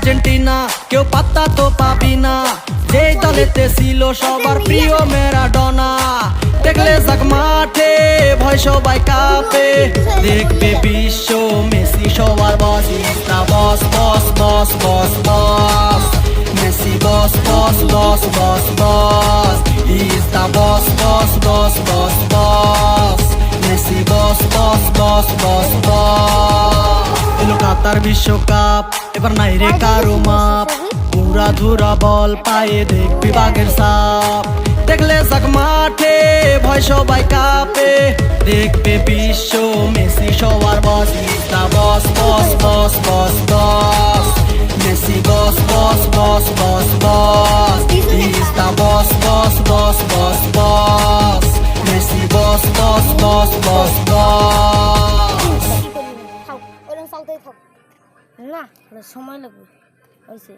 Argentina কেউ পাত্তা তো পাবি না, যেই দলেতে ছিল সবার প্রিয় ম্যারাডোনা। দেখলে যাক মাঠে ভয় সবাই কাঁপে, দেখবে বিশ্ব মেসি সবার boss. Is the boss boss boss boss boss, Messi boss boss boss boss boss. Is the boss boss boss boss boss, Messi boss boss boss boss boss. এলো কাতার বিশ্বকাপ, এবার নাই রে কারো মাপ, পুরা ধুরা বল পায়ে দেখবি বাঘের সাপ। দেখলে যাক মাঠে ভয় সবাই কাঁপে, দেখবে বিশ্ব মেসি সবার boss. Is the boss boss boss boss boss, Messi boss boss boss boss boss. Is the boss boss boss boss boss, Messi boss boss boss boss boss. থাক ওরকম চালতেই থাক না, সময় লাগবে হয়েছে।